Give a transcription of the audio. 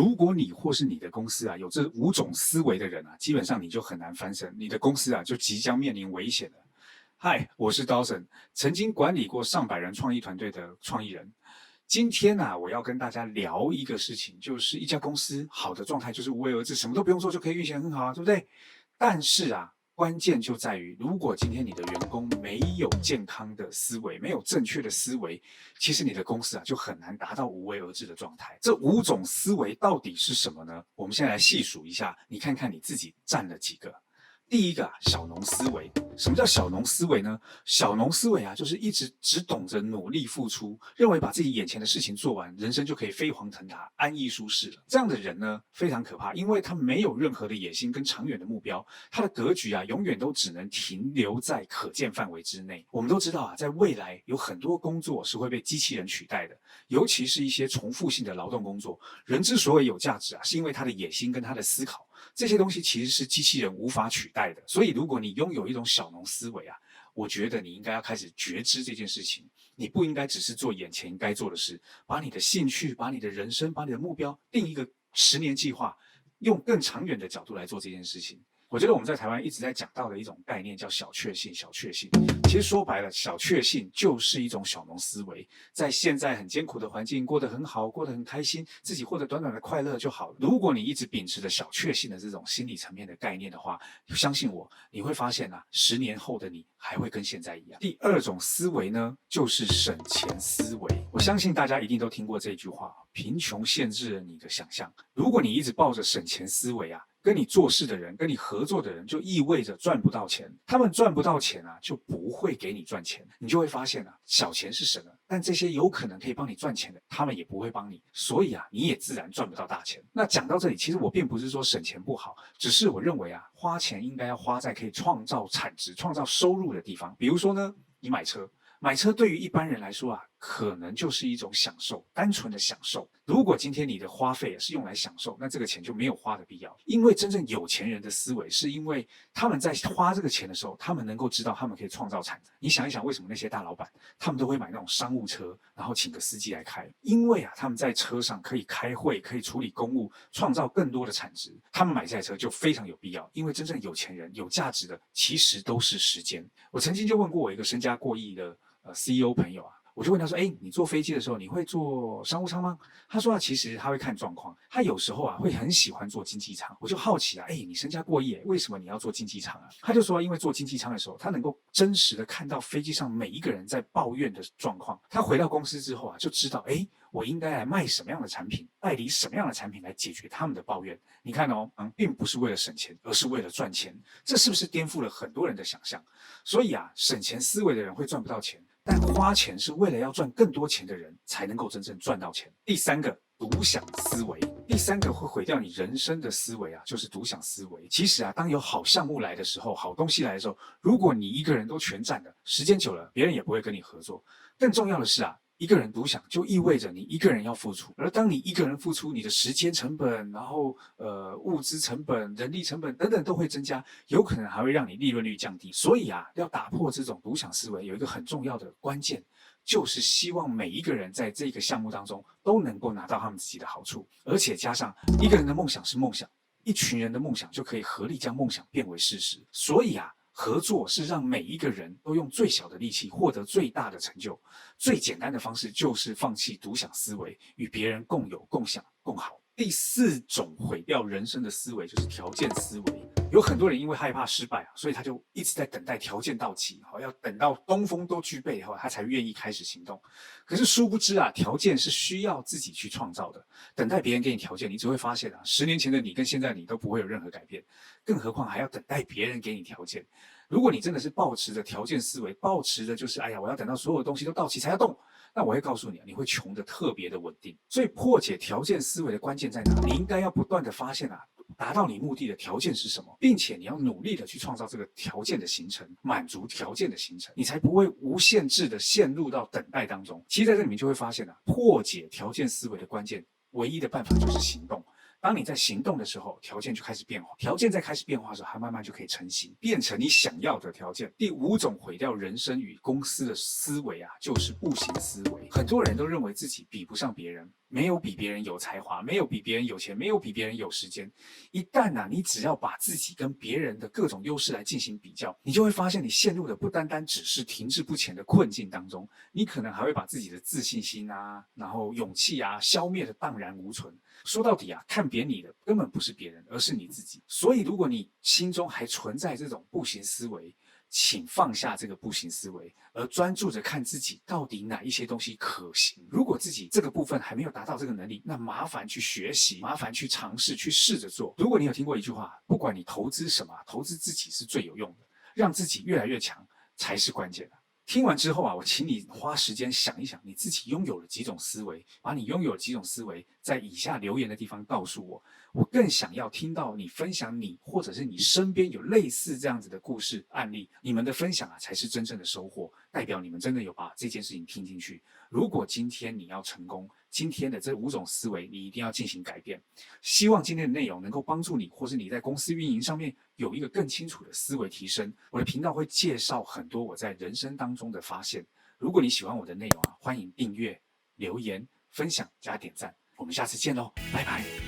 如果你或是你的公司有这5种思维的人基本上你就很难翻身，你的公司就即将面临危险了。嗨，我是 Dawson， 曾经管理过上百人创意团队的创意人。今天我要跟大家聊一个事情，就是一家公司好的状态就是无为而治，什么都不用做就可以运行很好对不对？但是关键就在于，如果今天你的员工没有健康的思维，没有正确的思维，其实你的公司就很难达到无为而治的状态。这5种思维到底是什么呢？我们现在来细数一下，你看看你自己占了几个。第一个小农思维。什么叫小农思维呢？小农思维就是一直只懂得努力付出，认为把自己眼前的事情做完，人生就可以飞黄腾达、安逸舒适了。这样的人呢，非常可怕，因为他没有任何的野心跟长远的目标，他的格局永远都只能停留在可见范围之内。我们都知道在未来有很多工作是会被机器人取代的，尤其是一些重复性的劳动工作。人之所以有价值是因为他的野心跟他的思考。这些东西其实是机器人无法取代的，所以如果你拥有一种小农思维我觉得你应该要开始觉知这件事情。你不应该只是做眼前应该做的事，把你的兴趣、把你的人生、把你的目标定一个10年计划，用更长远的角度来做这件事情。我觉得我们在台湾一直在讲到的一种概念叫小确幸，小确幸。其实说白了，小确幸就是一种小农思维，在现在很艰苦的环境过得很好，过得很开心，自己获得短短的快乐就好了。如果你一直秉持着小确幸的这种心理层面的概念的话，相信我，你会发现10年后的你还会跟现在一样。第2种思维呢，就是省钱思维。我相信大家一定都听过这句话：贫穷限制了你的想象。如果你一直抱着省钱思维跟你做事的人，跟你合作的人，就意味着赚不到钱。他们赚不到钱就不会给你赚钱。你就会发现小钱是省了，但这些有可能可以帮你赚钱的，他们也不会帮你，所以你也自然赚不到大钱。那讲到这里，其实我并不是说省钱不好，只是我认为花钱应该要花在可以创造产值、创造收入的地方。比如说呢，你买车。买车对于一般人来说可能就是一种享受，单纯的享受。如果今天你的花费是用来享受，那这个钱就没有花的必要。因为真正有钱人的思维，是因为他们在花这个钱的时候，他们能够知道他们可以创造产值。你想一想，为什么那些大老板他们都会买那种商务车，然后请个司机来开？因为他们在车上可以开会，可以处理公务，创造更多的产值。他们买这台车就非常有必要，因为真正有钱人有价值的其实都是时间。我曾经就问过我一个身家过亿的CEO 朋友我就问他说：“你坐飞机的时候你会坐商务舱吗？”他说其实他会看状况，他有时候会很喜欢坐经济舱。我就好奇你身家过亿为什么你要坐经济舱他就说因为坐经济舱的时候，他能够真实的看到飞机上每一个人在抱怨的状况。他回到公司之后就知道我应该来卖什么样的产品，代理什么样的产品来解决他们的抱怨。你看并不是为了省钱，而是为了赚钱。这是不是颠覆了很多人的想象？所以省钱思维的人会赚不到钱，但花钱是为了要赚更多钱的人才能够真正赚到钱。第3个，独享思维。第3个会毁掉你人生的思维就是独享思维。其实当有好项目来的时候，好东西来的时候，如果你一个人都全占了，时间久了别人也不会跟你合作。更重要的是一个人独享就意味着你一个人要付出，而当你一个人付出，你的时间成本，然后物资成本、人力成本等等都会增加，有可能还会让你利润率降低。所以要打破这种独享思维，有一个很重要的关键，就是希望每一个人在这个项目当中都能够拿到他们自己的好处，而且加上一个人的梦想是梦想，一群人的梦想就可以合力将梦想变为事实。所以合作是让每一个人都用最小的力气获得最大的成就。最简单的方式就是放弃独享思维，与别人共有、共享、共好。第4种毁掉人生的思维就是条件思维。有很多人因为害怕失败所以他就一直在等待条件到齐，要等到东风都具备以后，他才愿意开始行动。可是殊不知条件是需要自己去创造的。等待别人给你条件，你只会发现10年前的你跟现在的你都不会有任何改变，更何况还要等待别人给你条件。如果你真的是抱持着条件思维，抱持的就是我要等到所有的东西都到齐才要动，那我会告诉你你会穷得特别的稳定。所以破解条件思维的关键在哪？你应该要不断的发现达到你目的的条件是什么，并且你要努力的去创造这个条件的形成，满足条件的形成，你才不会无限制的陷入到等待当中。其实在这里面就会发现破解条件思维的关键，唯一的办法就是行动。当你在行动的时候，条件就开始变化，条件在开始变化的时候，它慢慢就可以成型，变成你想要的条件。第5种毁掉人生与公司的思维就是步行思维。很多人都认为自己比不上别人，没有比别人有才华，没有比别人有钱，没有比别人有时间。一旦你只要把自己跟别人的各种优势来进行比较，你就会发现你陷入的不单单只是停滞不前的困境当中，你可能还会把自己的自信心然后勇气消灭的荡然无存。说到底看扁你的根本不是别人，而是你自己。所以如果你心中还存在这种步行思维，请放下这个步行思维，而专注着看自己到底哪一些东西可行。如果自己这个部分还没有达到这个能力，那麻烦去学习，麻烦去尝试，去试着做。如果你有听过一句话，不管你投资什么，投资自己是最有用的，让自己越来越强才是关键的。听完之后我请你花时间想一想，你自己拥有了几种思维，把你拥有了几种思维在以下留言的地方告诉我。我更想要听到你分享你或者是你身边有类似这样子的故事案例，你们的分享才是真正的收获，代表你们真的有把这件事情听进去。如果今天你要成功，今天的这5种思维你一定要进行改变。希望今天的内容能够帮助你，或是你在公司运营上面有一个更清楚的思维提升。我的频道会介绍很多我在人生当中的发现。如果你喜欢我的内容欢迎订阅、留言、分享加点赞。我们下次见喽，拜拜。